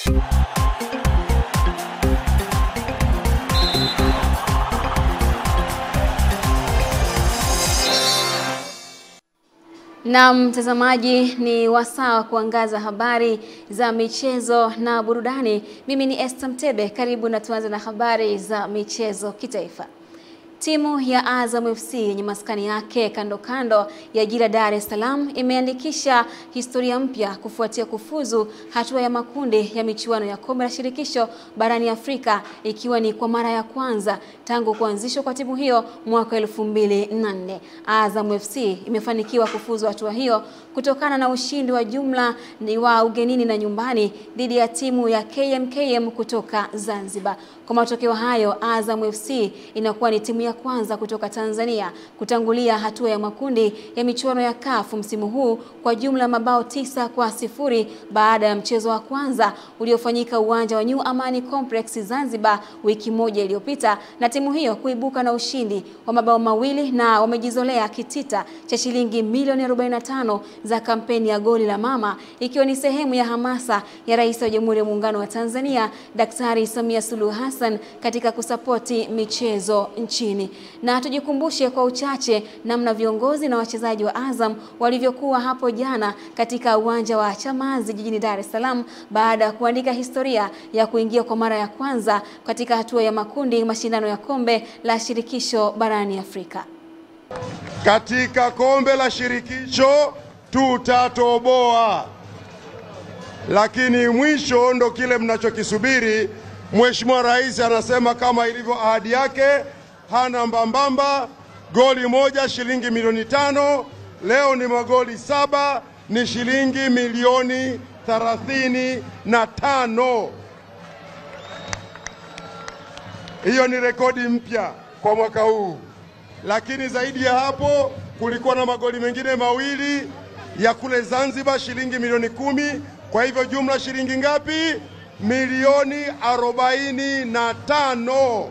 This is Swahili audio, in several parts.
Na mtazamaji, ni wasaa kuangaza habari za michezo na burudani. Mimi ni Esther Mtebe, karibu na tuanze na habari za michezo kitaifa. Timu ya Azam FC yenye maskani yake kando kando ya jiji la Dar es Salaam imeandikisha historia mpya kufuatia kufuzu hatua ya makundi ya michuano ya kombe la shirikisho barani Afrika, ikiwa ni kwa mara ya kwanza tangu kuanzishwa kwa timu hiyo mwaka 2004. Azam FC imefanikiwa kufuzu hatua hiyo kutokana na ushindi wa jumla wa ugenini na nyumbani dhidi ya timu ya KMKM kutoka Zanzibar. Kwa matokeo hayo, Azam FC inakuwa ni timu ya kwanza kutoka Tanzania kutangulia hatua ya makundi ya michuano ya CAF msimu huu kwa jumla mabao 9-0 baada ya mchezo wa kwanza uliofanyika uwanja wa New Amani Complex Zanzibar wiki moja iliyopita, na timu hiyo kuibuka na ushindi wa mabao mawili, na wamejizolea kitita cha shilingi milioni 45 za kampeni ya goli la mama, ikiwa ni sehemu ya hamasa ya Rais wa Jamhuri ya Muungano wa Tanzania Daktari Samia Suluhu Hassan katika kusapoti michezo nchini. Na tujikumbushe kwa uchache namna viongozi na wachezaji wa Azam walivyokuwa hapo jana katika uwanja wa Chamazi jijini Dar es Salaam baada ya kuandika historia ya kuingia kwa mara ya kwanza katika hatua ya makundi mashindano ya kombe la shirikisho barani Afrika. Katika kombe la shirikisho tutatoboa, lakini mwisho ndo kile mnachokisubiri. Mheshimiwa Rais anasema kama ilivyo ahadi yake, hana mbambamba, goli moja shilingi milioni 5, leo ni magoli 7 ni shilingi milioni 35. Hiyo ni rekodi mpya kwa mwaka huu. Lakini zaidi ya hapo kulikuwa na magoli mengine mawili ya kule Zanzibar shilingi milioni 10, kwa hivyo jumla shilingi ngapi? Milioni 45.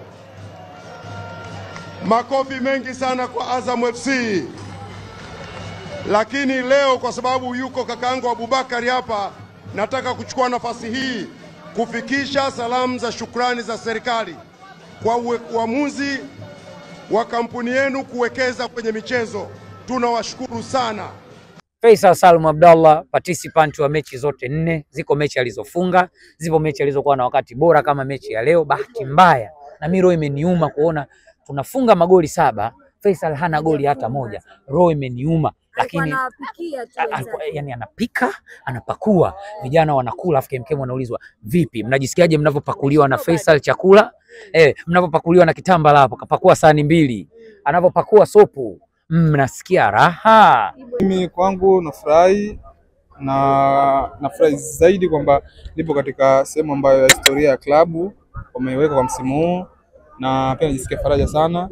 Makofi mengi sana kwa Azam FC. Lakini leo kwa sababu yuko kakaangu Abubakari hapa, nataka kuchukua nafasi hii kufikisha salamu za shukrani za serikali kwa uamuzi wa kampuni yenu kuwekeza kwenye michezo. Tunawashukuru sana. Faisal Salum Abdallah, participant wa mechi zote 4. Ziko mechi alizofunga, zipo mechi alizokuwa na wakati bora kama mechi ya leo. Bahati mbaya na mimi roho imeniuma kuona tunafunga magoli 7, Faisal hana goli hata moja. Roho imeniuma, lakini yani anapika, anapakua, vijana wanakula, afu KMKM wanaulizwa, "Vipi? Mnajisikiaje mnapopakuliwa na Faisal chakula?" Mnapopakuliwa na kitambala hapo, kapakua sahani 2. Anapopakua sopu, mnasikia raha. Mimi kwangu nafurahi zaidi kwamba nipo katika sehemu ambayo ya historia ya klabu wameiweka kwa msimu huu, na pia najisikia faraja sana,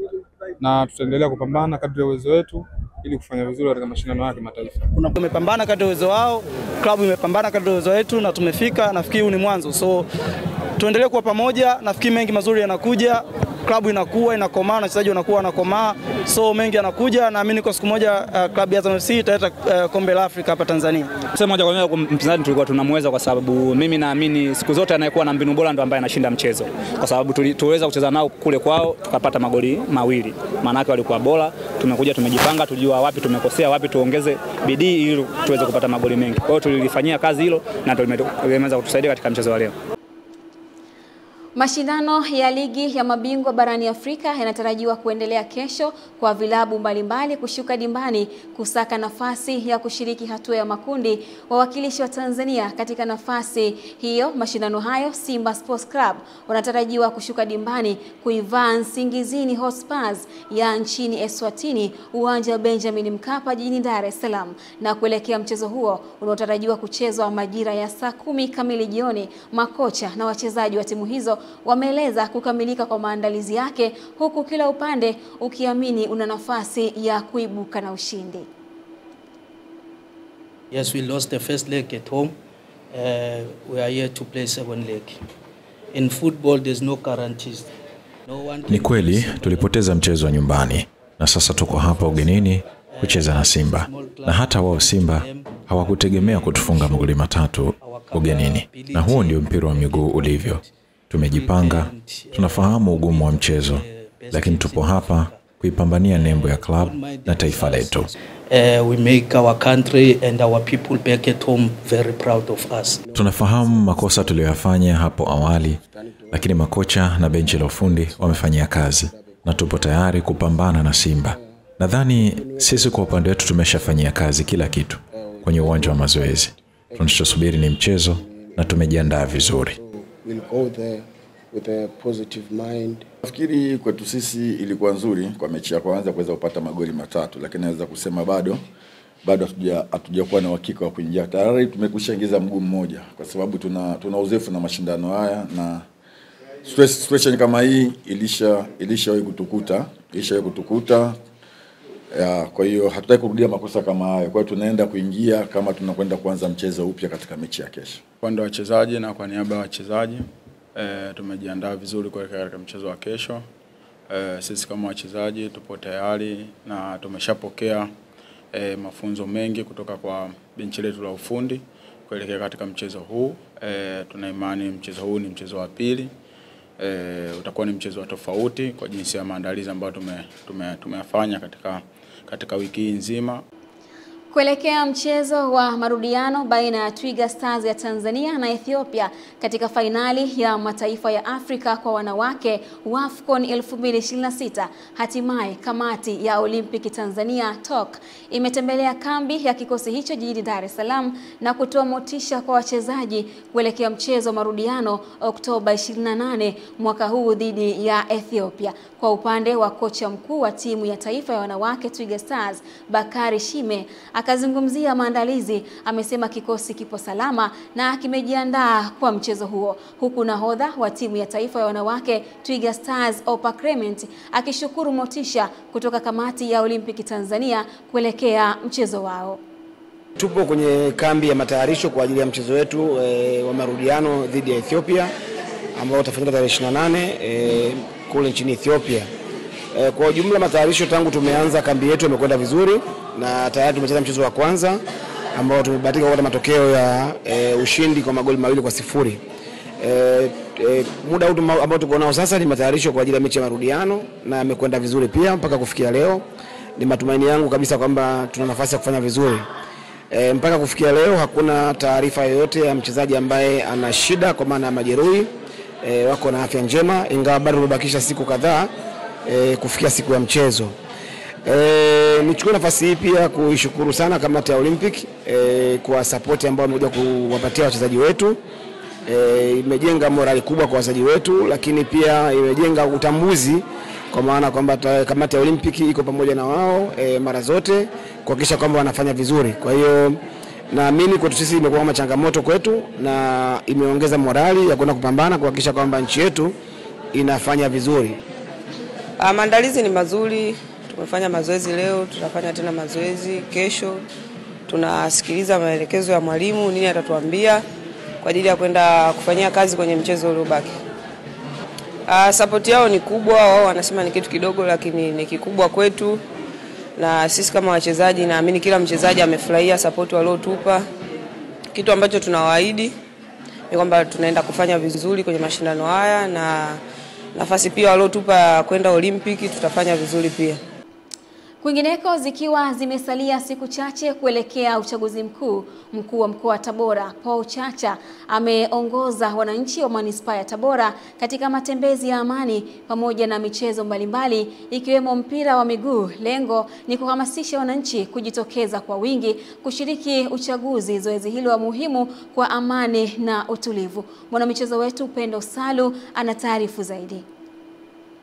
na tutaendelea kupambana kadri ya uwezo wetu ili kufanya vizuri katika mashindano ya kimataifa. Tumepambana kadri ya uwezo wao, klabu imepambana kadri ya uwezo wetu, na tumefika. Nafikiri huu ni mwanzo, so tuendelee kuwa pamoja. Nafikiri mengi mazuri yanakuja, klabu inakuwa inakomaa, na wachezaji wanakuwa wanakomaa, so mengi yanakuja. Naamini kwa siku moja klabu ya Azam FC italeta kombe la Afrika hapa Tanzania. Sasa moja kwa moja kwa mpinzani tulikuwa tunamweza, kwa sababu mimi naamini siku zote anayekuwa na mbinu bora ndo ambaye anashinda mchezo, kwa sababu tuliweza kucheza nao kule kwao tukapata magoli mawili. Maana yake walikuwa bora, tumekuja tumejipanga, tulijua wapi tumekosea, wapi tuongeze bidii ili tuweze kupata magoli mengi. Kwa hiyo tulilifanyia kazi hilo na ndio limeweza kutusaidia katika mchezo wa leo. Mashindano ya ligi ya mabingwa barani Afrika yanatarajiwa kuendelea kesho kwa vilabu mbalimbali kushuka dimbani kusaka nafasi ya kushiriki hatua ya makundi. Wawakilishi wa Tanzania katika nafasi hiyo mashindano hayo, Simba Sports Club, wanatarajiwa kushuka dimbani kuivaa Nsingizini Hotspurs ya nchini Eswatini uwanja wa Benjamin Mkapa jijini Dar es Salaam, na kuelekea mchezo huo unaotarajiwa kuchezwa majira ya saa 10 kamili jioni. Makocha na wachezaji wa timu hizo wameeleza kukamilika kwa maandalizi yake, huku kila upande ukiamini una nafasi ya kuibuka na ushindi. Yes, we lost the first leg at home. We are here to play second leg. In football there's no guarantees. Ni kweli tulipoteza mchezo wa nyumbani, na sasa tuko hapa ugenini kucheza na Simba, na hata wao Simba hawakutegemea kutufunga magoli 3 ugenini. Na huo ndio mpira wa miguu ulivyo. Tumejipanga, tunafahamu ugumu wa mchezo, lakini tupo hapa kuipambania nembo ya club na taifa letu. We make our country and our people back at home very proud of us. Tunafahamu makosa tuliyoyafanya hapo awali, lakini makocha na benchi la ufundi wamefanyia kazi na tupo tayari kupambana na Simba. Nadhani sisi kwa upande wetu tumeshafanyia kazi kila kitu kwenye uwanja wa mazoezi. Tunachosubiri ni mchezo na tumejiandaa vizuri. We'll go there with a positive mind. Nafikiri kwetu sisi ilikuwa nzuri kwa mechi ya kwanza kuweza kupata magoli matatu, lakini naweza kusema bado hatujakuwa na uhakika wa kuingia. Tayari tumekushaingiza mguu mmoja kwa sababu tuna uzoefu na mashindano haya, na situation kama hii ilishawahi kutukuta. Kwa hiyo hatutaki kurudia makosa kama hayo. Kwa hiyo tunaenda kuingia kama tunakwenda kuanza mchezo upya katika mechi ya kesho. Kwa ndio wachezaji na kwa niaba ya wachezaji tumejiandaa vizuri kuelekea katika mchezo wa kesho. Sisi kama wachezaji tupo tayari na tumeshapokea mafunzo mengi kutoka kwa benchi letu la ufundi kuelekea katika mchezo huu. Tuna imani mchezo huu ni mchezo wa pili. Utakuwa ni mchezo wa tofauti kwa jinsi ya maandalizi ambayo tumeyafanya katika wiki nzima. Kuelekea mchezo wa marudiano baina ya Twiga Stars ya Tanzania na Ethiopia katika fainali ya mataifa ya Afrika kwa wanawake WAFCON 2026, hatimaye kamati ya Olimpiki Tanzania TOC imetembelea kambi ya kikosi hicho jijini Dar es Salaam na kutoa motisha kwa wachezaji kuelekea mchezo wa marudiano Oktoba 28 mwaka huu dhidi ya Ethiopia. Kwa upande wa kocha mkuu wa timu ya taifa ya wanawake Twiga Stars, Bakari Shime, akazungumzia maandalizi. Amesema kikosi kipo salama na kimejiandaa kwa mchezo huo, huku nahodha wa timu ya taifa ya wanawake Twiga Stars Opa Clement akishukuru motisha kutoka kamati ya Olimpiki Tanzania kuelekea mchezo wao. Tupo kwenye kambi ya matayarisho kwa ajili ya mchezo wetu wa marudiano dhidi ya Ethiopia ambao utafanyika tarehe 28 kule nchini Ethiopia. Kwa ujumla matayarisho tangu tumeanza kambi yetu yamekwenda vizuri na tayari tumecheza mchezo wa kwanza ambao tumebahatika kupata matokeo ya ushindi kwa magoli 2-0. Muda huu ambao tuko nao sasa ni matayarisho kwa ajili ya mechi ya marudiano na yamekwenda vizuri pia mpaka kufikia leo. Ni matumaini yangu kabisa kwamba tuna nafasi ya kufanya vizuri. Mpaka kufikia leo hakuna taarifa yoyote ya mchezaji ambaye ana shida kwa maana ya majeruhi. Wako na afya njema, ingawa bado tumebakisha siku kadhaa kufikia siku ya mchezo. Nichukue nafasi hii pia kuishukuru sana kamati ya Olympic kwa support ambayo wamekuja kuwapatia wachezaji wetu. Imejenga morali kubwa kwa wachezaji wetu, lakini pia imejenga utambuzi kwa maana kwamba kamati ya Olympic iko pamoja na wao mara zote kuhakikisha kwamba wanafanya vizuri. Kwa hiyo naamini kwetu sisi imekuwa kama changamoto kwetu na imeongeza morali ya kwenda kupambana kuhakikisha kwamba nchi yetu inafanya vizuri. Maandalizi ni mazuri, tumefanya mazoezi leo, tutafanya tena mazoezi kesho. Tunasikiliza maelekezo ya mwalimu nini atatuambia kwa ajili ya kwenda kufanyia kazi kwenye mchezo uliobaki. Support yao ni kubwa, wao wanasema ni kitu kidogo lakini ni kikubwa kwetu. Na sisi kama wachezaji naamini kila mchezaji amefurahia support waliotupa. Kitu ambacho tunawaahidi ni kwamba tunaenda kufanya vizuri kwenye mashindano haya na nafasi pia waliotupa kwenda Olimpiki tutafanya vizuri pia. Kwingineko, zikiwa zimesalia siku chache kuelekea uchaguzi mkuu, mkuu wa mkoa wa Tabora Paul Chacha ameongoza wananchi wa manispaa ya Tabora katika matembezi ya amani pamoja na michezo mbalimbali ikiwemo mpira wa miguu. Lengo ni kuhamasisha wananchi kujitokeza kwa wingi kushiriki uchaguzi, zoezi hilo muhimu kwa amani na utulivu. Mwanamichezo wetu Pendo Salu ana taarifu zaidi.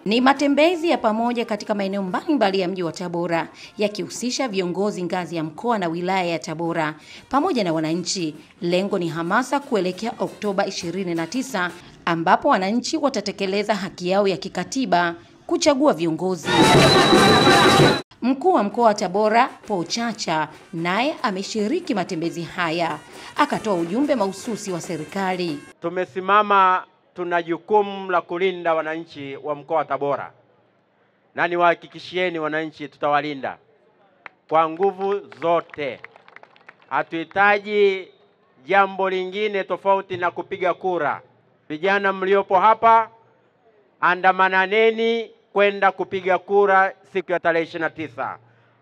Ni matembezi ya pamoja katika maeneo mbalimbali ya mji wa Tabora yakihusisha viongozi ngazi ya mkoa na wilaya ya Tabora pamoja na wananchi. Lengo ni hamasa kuelekea Oktoba 29 ambapo wananchi watatekeleza haki yao ya kikatiba kuchagua viongozi. Mkuu wa mkoa wa Tabora Paul Chacha naye ameshiriki matembezi haya, akatoa ujumbe mahususi wa serikali. Tumesimama, tuna jukumu la kulinda wananchi wa mkoa wa Tabora. Na niwahakikishieni wananchi tutawalinda kwa nguvu zote. Hatuhitaji jambo lingine tofauti na kupiga kura. Vijana mliopo hapa, andamananeni kwenda kupiga kura siku ya tarehe 29.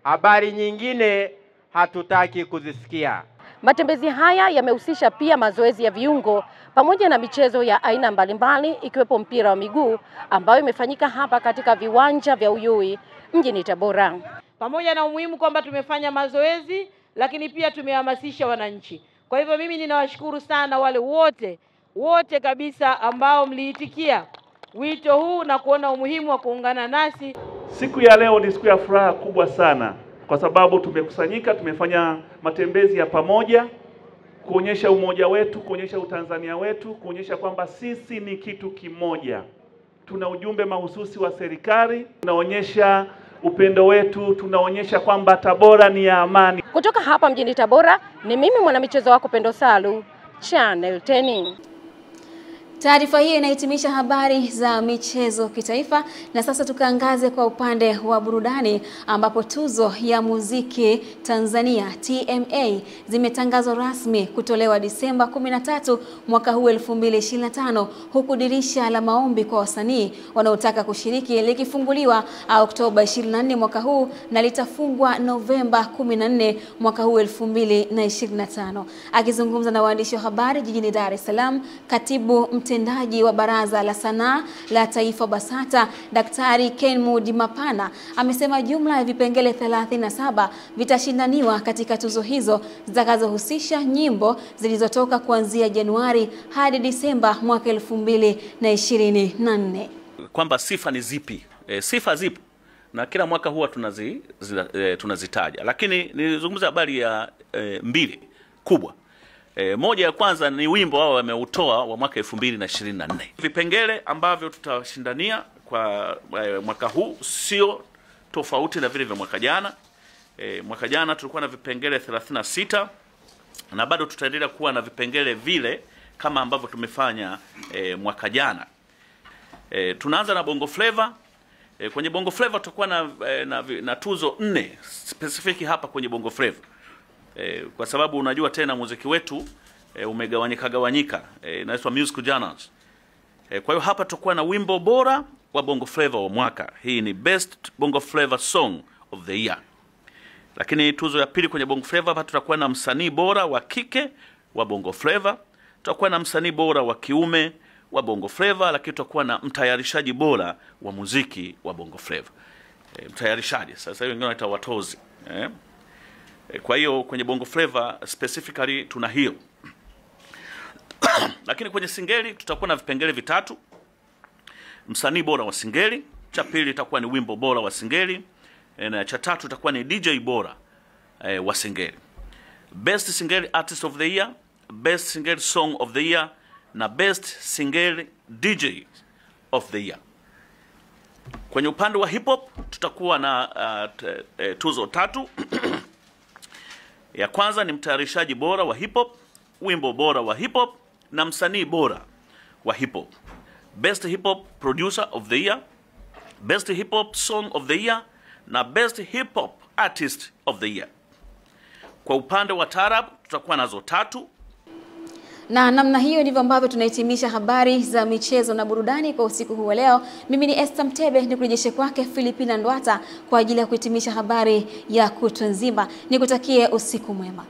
Habari nyingine hatutaki kuzisikia. Matembezi haya yamehusisha pia mazoezi ya viungo pamoja na michezo ya aina mbalimbali ikiwepo mpira wa miguu ambayo imefanyika hapa katika viwanja vya Uyui mjini Tabora. Pamoja na umuhimu kwamba tumefanya mazoezi, lakini pia tumehamasisha wananchi. Kwa hivyo mimi ninawashukuru sana wale wote kabisa ambao mliitikia wito huu na kuona umuhimu wa kuungana nasi. Siku ya leo ni siku ya furaha kubwa sana kwa sababu tumekusanyika, tumefanya matembezi ya pamoja kuonyesha umoja wetu, kuonyesha utanzania wetu, kuonyesha kwamba sisi ni kitu kimoja. Tuna ujumbe mahususi wa serikali, tunaonyesha upendo wetu, tunaonyesha kwamba Tabora ni ya amani. Kutoka hapa mjini Tabora, ni mimi mwanamichezo wako Pendo Salu, Channel 10. Taarifa hii inahitimisha habari za michezo kitaifa, na sasa tukaangaze kwa upande wa burudani ambapo tuzo ya muziki Tanzania TMA zimetangazwa rasmi kutolewa Disemba 13 mwaka huu 2025, huku dirisha la maombi kwa wasanii wanaotaka kushiriki likifunguliwa Oktoba 24 mwaka huu na litafungwa Novemba 14 mwaka huu 2025. Akizungumza na waandishi wa habari jijini Dar es Salaam, katibu mtendaji wa Baraza la Sanaa la Taifa BASATA, Daktari Kenmudi Mapana, amesema jumla ya vipengele 37 vitashindaniwa katika tuzo hizo zitakazohusisha nyimbo zilizotoka kuanzia Januari hadi Disemba mwaka 2024. Kwamba sifa ni zipi? Sifa zipo na kila mwaka huwa tunazitaja, lakini nilizungumza habari ya mbili kubwa. Moja ya kwanza ni wimbo wao wameutoa wa mwaka 2024. Vipengele ambavyo tutashindania kwa mwaka huu sio tofauti na vile vya mwaka jana. Mwaka jana tulikuwa na vipengele 36 na bado tutaendelea kuwa na vipengele vile kama ambavyo tumefanya mwaka jana. Tunaanza na Bongo Flava. Kwenye Bongo Flava tutakuwa na tuzo 4 specific hapa kwenye Bongo Flava. Kwa sababu unajua tena muziki wetu umegawanyika, inaitwa musical genres. Kwa hiyo hapa tutakuwa na wimbo bora wa Bongo Flava wa mwaka. Hii ni Best Bongo Flava Song of the Year. Lakini tuzo ya pili kwenye Bongo Flava hapa tutakuwa na msanii bora wa kike wa Bongo Flava, tutakuwa na msanii bora wa kiume wa Bongo Flava, lakini tutakuwa na mtayarishaji bora wa muziki wa Bongo Flava. Mtayarishaji sasa hiyo wengine wanaita watozi. Kwa hiyo kwenye Bongo Flava specifically tuna hiyo. Lakini kwenye singeli tutakuwa na vipengele vitatu. Msanii bora wa singeli, cha pili itakuwa ni wimbo bora wa singeli, na cha tatu itakuwa ni DJ bora wa singeli. Best Singeli Artist of the Year, Best Singeli Song of the Year na Best Singeli DJ of the Year. Kwenye upande wa hip hop tutakuwa na tuzo tatu. Ya kwanza ni mtayarishaji bora wa hip hop, wimbo bora wa hip hop na msanii bora wa hip hop. Best Hip Hop Producer of the Year, Best Hip Hop Song of the Year na Best Hip Hop Artist of the Year. Kwa upande wa taarab tutakuwa nazo tatu. Na namna hiyo ndivyo ambavyo tunahitimisha habari za michezo na burudani kwa usiku huu wa leo. Mimi ni Esther Mtebe, nikurejeshe kwake Filipina Ndwata kwa ajili ya kuhitimisha habari ya kutwa nzima. Nikutakie usiku mwema.